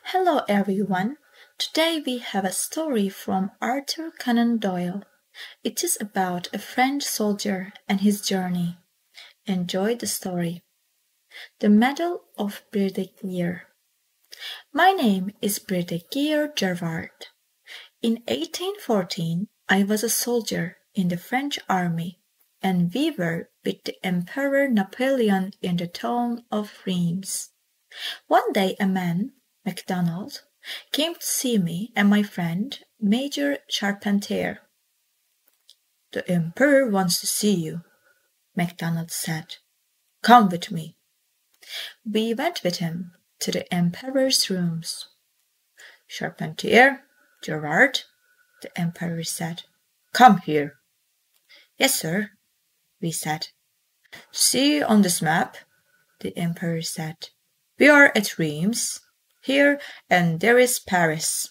Hello everyone. Today we have a story from Arthur Conan Doyle. It is about a French soldier and his journey. Enjoy the story. The Medal of Brigadier. My name is Brigadier Gerard. In 1814, I was a soldier in the French army, and we were with the Emperor Napoleon in the town of Reims. One day a man, MacDonald, came to see me and my friend, Major Charpentier. "The Emperor wants to see you," MacDonald said. "Come with me." We went with him to the Emperor's rooms. "Charpentier, Gerard," the Emperor said, "come here." "Yes, sir," we said. "See on this map," the Emperor said. "We are at Reims, here, and there is Paris.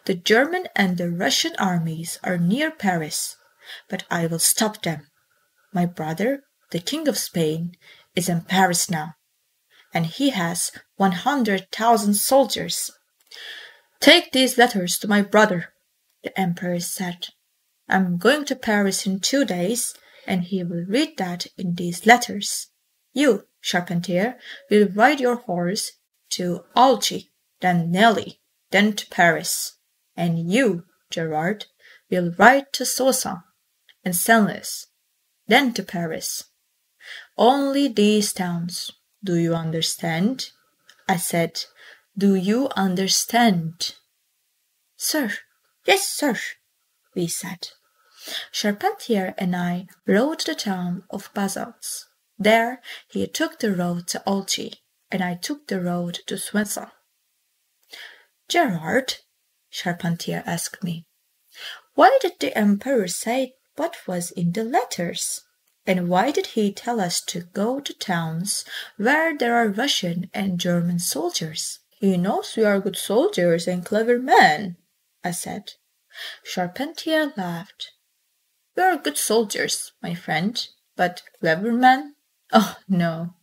The German and the Russian armies are near Paris, but I will stop them. My brother, the King of Spain, is in Paris now, and he has 100,000 soldiers. Take these letters to my brother," the Emperor said. "I'm going to Paris in 2 days, and he will read that in these letters. You, Charpentier, will ride your horse to Algy, then Nelly, then to Paris, and you, Gerard, will ride to Soissons and Senlis, then to Paris. Only these towns. Do you understand?" I said, "Do you understand?" "Sir, yes, sir," we said. Charpentier and I rode to the town of Bazas. There he took the road to Algy, and I took the road to Soissons. "Gerard," Charpentier asked me, "why did the Emperor say what was in the letters? And why did he tell us to go to towns where there are Russian and German soldiers?" "He knows we are good soldiers and clever men," I said. Charpentier laughed. "We are good soldiers, my friend, but clever men? Oh, no."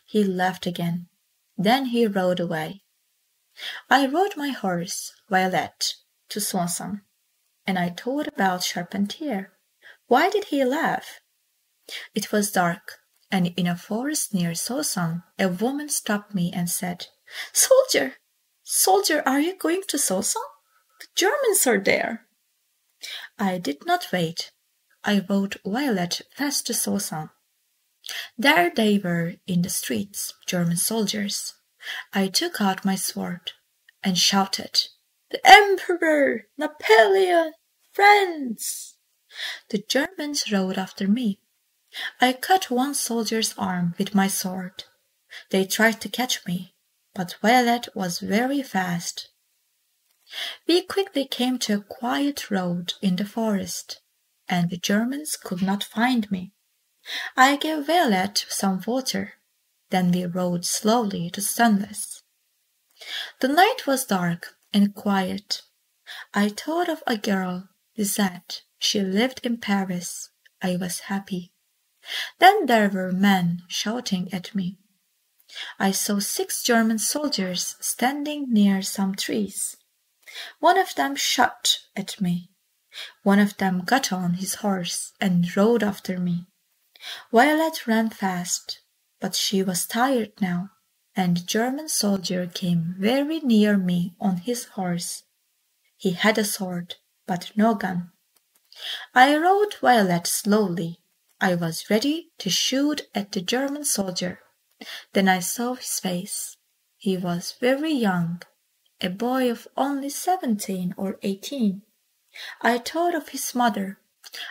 He laughed again. Then he rode away. I rode my horse, Violet, to Soissons, and I told about Charpentier. Why did he laugh? It was dark, and in a forest near Soissons a woman stopped me and said, "Soldier, soldier, are you going to Soissons? The Germans are there." I did not wait. I rode Violet fast to Soissons. There they were in the streets, German soldiers. I took out my sword and shouted, "The Emperor! Napoleon! Friends!" The Germans rode after me. I cut one soldier's arm with my sword. They tried to catch me, but Violet was very fast. We quickly came to a quiet road in the forest, and the Germans could not find me. I gave Violet some water. Then we rode slowly to Senlis. The night was dark and quiet. I thought of a girl, Lisette. She lived in Paris. I was happy. Then there were men shouting at me. I saw 6 German soldiers standing near some trees. One of them shot at me. One of them got on his horse and rode after me. Violet ran fast, but she was tired now, and the German soldier came very near me on his horse. He had a sword, but no gun. I rode Violet slowly. I was ready to shoot at the German soldier. Then I saw his face. He was very young, a boy of only 17 or 18. I thought of his mother.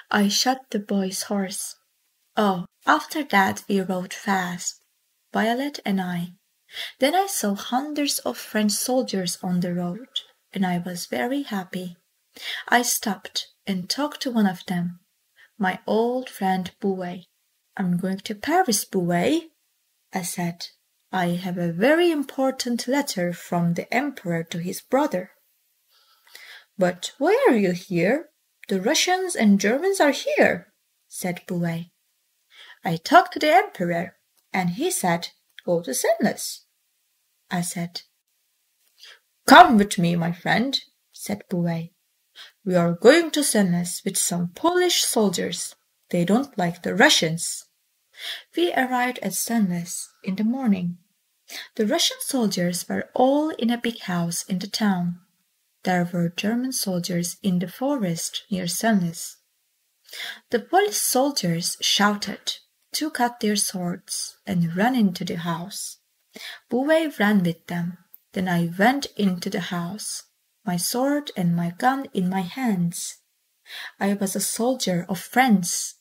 I shot the boy's horse. Oh, after that we rode fast, Violet and I. Then I saw hundreds of French soldiers on the road, and I was very happy. I stopped and talked to one of them, my old friend Bouet. "I'm going to Paris, Bouet," I said. "I have a very important letter from the Emperor to his brother." "But why are you here? The Russians and Germans are here," said Bouet. "I talked to the Emperor, and he said, 'Go to Senlis,'" I said. "Come with me, my friend," said Bouvet. "We are going to Senlis with some Polish soldiers. They don't like the Russians." We arrived at Senlis in the morning. The Russian soldiers were all in a big house in the town. There were German soldiers in the forest near Senlis. The Polish soldiers shouted, took out their swords, and ran into the house. Bouvet ran with them. Then I went into the house, my sword and my gun in my hands. I was a soldier of France.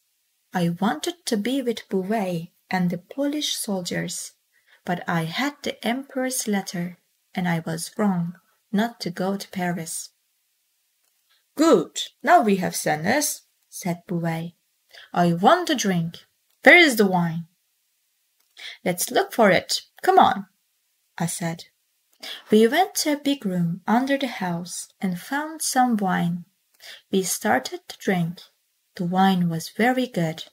I wanted to be with Bouvet and the Polish soldiers, but I had the Emperor's letter, and I was wrong not to go to Paris. "Good, now we have Senlis," said Bouvet. "I want a drink. Where is the wine?" "Let's look for it. Come on," I said. We went to a big room under the house and found some wine. We started to drink. The wine was very good.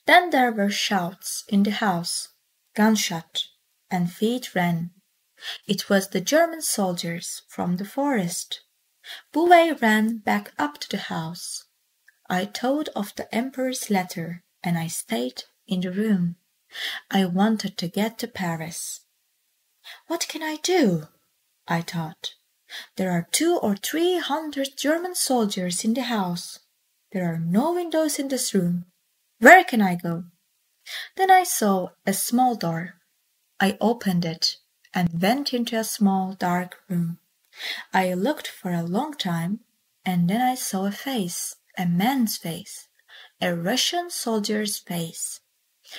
Then there were shouts in the house, gunshot, and feet ran. It was the German soldiers from the forest. Bouvet ran back up to the house. I told of the Emperor's letter, and I stayed in the room. I wanted to get to Paris. What can I do? I thought. There are 200 or 300 German soldiers in the house. There are no windows in this room. Where can I go? Then I saw a small door. I opened it and went into a small dark room. I looked for a long time, and then I saw a face, a man's face, a Russian soldier's face.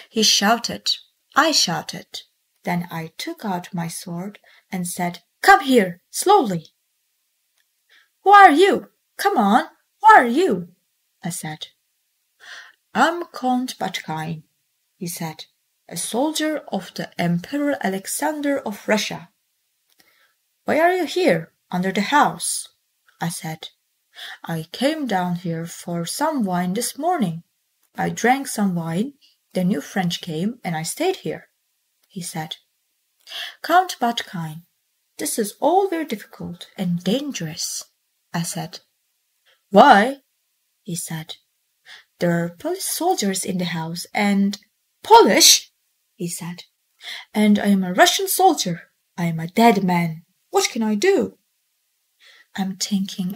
He shouted. I shouted. Then I took out my sword and said, "Come here, slowly." "Who are you? Come on, who are you?" I said. "I'm Count Batkain," he said, "a soldier of the Emperor Alexander of Russia." "Why are you here, under the house?" I said. "I came down here for some wine this morning. I drank some wine, then you French came, and I stayed here," he said. "Count Batkain, this is all very difficult and dangerous," I said. "Why?" he said. "There are Polish soldiers in the house, and—" "Polish?" he said. "And I am a Russian soldier. I am a dead man. What can I do?" I'm thinking,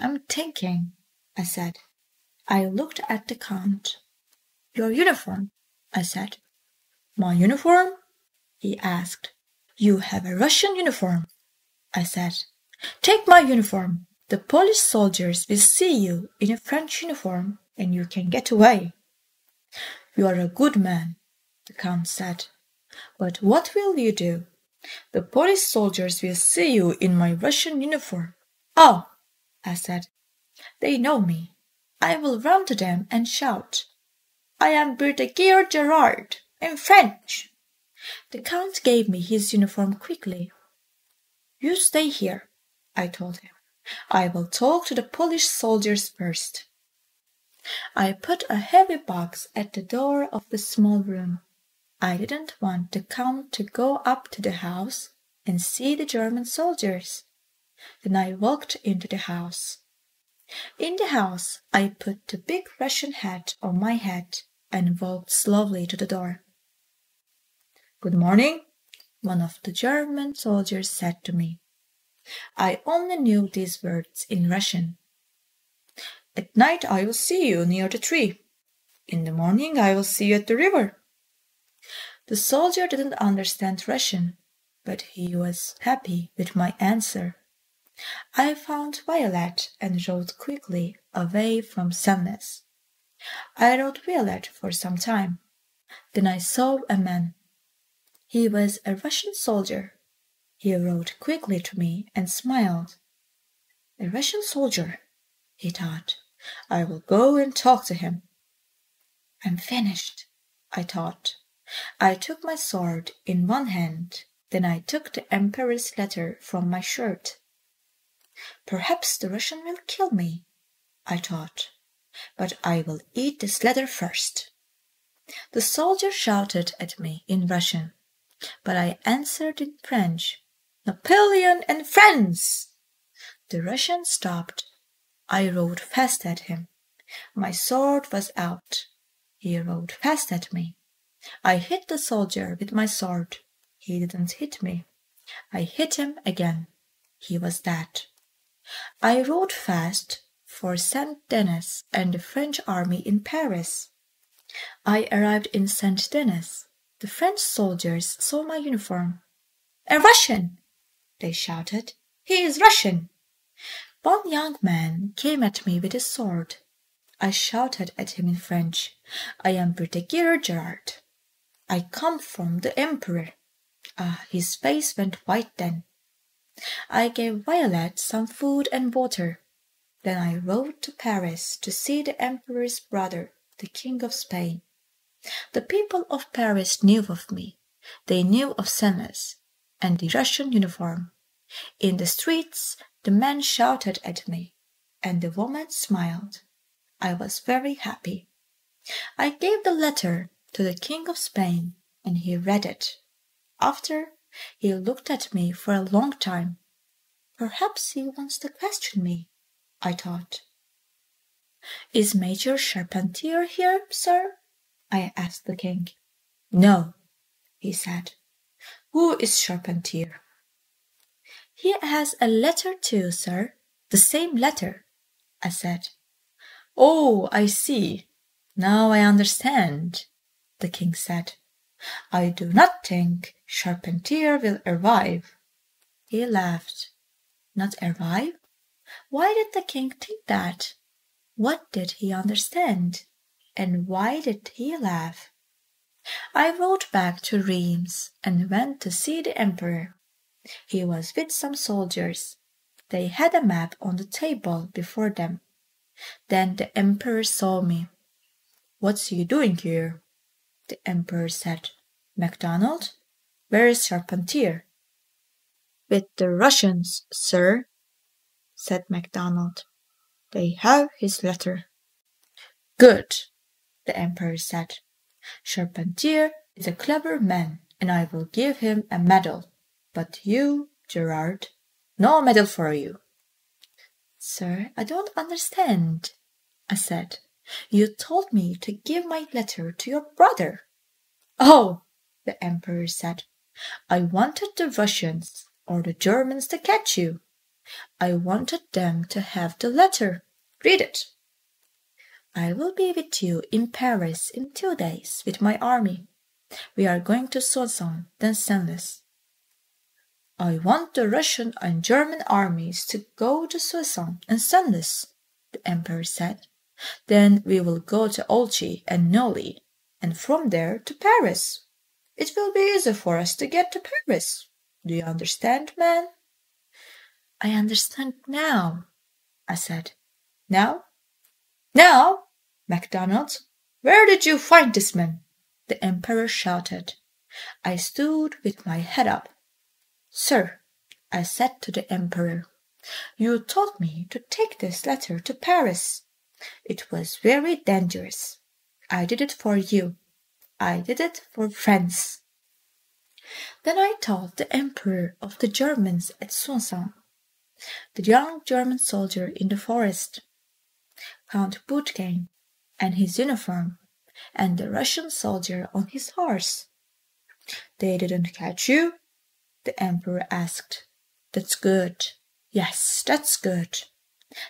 I said. I looked at the Count. "Your uniform," I said. "My uniform?" he asked. "You have a Russian uniform," I said. "Take my uniform. The Polish soldiers will see you in a French uniform, and you can get away." "You are a good man," the Count said. "But what will you do? The Polish soldiers will see you in my Russian uniform." "Oh," I said, "they know me. I will run to them and shout, 'I am Brigadier Gerard. I'm French.'" The Count gave me his uniform quickly. "You stay here," I told him. "I will talk to the Polish soldiers first." I put a heavy box at the door of the small room. I didn't want the Count to go up to the house and see the German soldiers. Then I walked into the house. In the house, I put the big Russian hat on my head and walked slowly to the door. "Good morning," one of the German soldiers said to me. I only knew these words in Russian. "At night I will see you near the tree. In the morning I will see you at the river." The soldier didn't understand Russian, but he was happy with my answer. I found Violet and rode quickly away from Senlis. I rode Violet for some time. Then I saw a man. He was a Russian soldier. He rode quickly to me and smiled. "A Russian soldier," he thought. "I will go and talk to him." "I'm finished," I thought. I took my sword in one hand. Then I took the Emperor's letter from my shirt. "Perhaps the Russian will kill me," I thought. "But I will eat this letter first." The soldier shouted at me in Russian, but I answered in French. Napoleon and friends! The Russian stopped. I rode fast at him. My sword was out. He rode fast at me. I hit the soldier with my sword. He didn't hit me. I hit him again. He was dead. I rode fast for Saint Denis and the French army in Paris. I arrived in Saint Denis. The French soldiers saw my uniform. "A Russian!" they shouted. "He is Russian!" One young man came at me with his sword. I shouted at him in French, "I am Brigadier Gerard. I come from the Emperor." His face went white then. I gave Violet some food and water. Then I rode to Paris to see the Emperor's brother, the King of Spain. The people of Paris knew of me. They knew of Senlis and the Russian uniform. In the streets, the men shouted at me, and the woman smiled. I was very happy. I gave the letter to the King of Spain, and he read it. After, he looked at me for a long time. Perhaps he wants to question me, I thought. "Is Major Charpentier here, sir?" I asked the king. "No," he said. "Who is Charpentier?" "He has a letter too, sir. The same letter," I said. "Oh, I see. Now I understand," the king said. "I do not think Charpentier will arrive." He laughed. Not arrive? Why did the king think that? What did he understand? And why did he laugh? I rode back to Reims and went to see the emperor. He was with some soldiers. They had a map on the table before them. Then the emperor saw me. "What's he doing here?" The emperor said. "MacDonald, where is Charpentier?" "With the Russians, sir," said MacDonald. "They have his letter." "Good," the emperor said. "Charpentier is a clever man, and I will give him a medal. But you, Gerard, no medal for you." "Sir, I don't understand," I said. "You told me to give my letter to your brother." "Oh," the emperor said, "I wanted the Russians or the Germans to catch you. I wanted them to have the letter. Read it." "I will be with you in Paris in 2 days with my army. We are going to Soissons, then Senlis." "I want the Russian and German armies to go to Soissons and Senlis," the emperor said. "Then we will go to Ouchy and Neuilly, and from there to Paris. It will be easy for us to get to Paris. Do you understand, man?" "I understand now," I said. "Now? Now? MacDonald, where did you find this man?" the emperor shouted. I stood with my head up. "Sir," I said to the emperor, "you told me to take this letter to Paris. It was very dangerous. I did it for you. I did it for France." Then I told the emperor of the Germans at Soissons, the young German soldier in the forest, Count Boutgain, and his uniform, and the Russian soldier on his horse. "They didn't catch you?" the emperor asked. "That's good. Yes, that's good."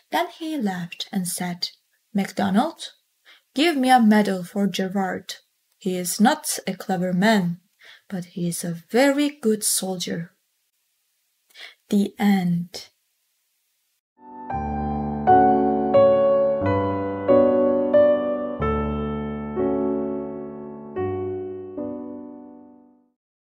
Then he laughed and said, "MacDonald, give me a medal for Gerard. He is not a clever man, but he is a very good soldier." The end.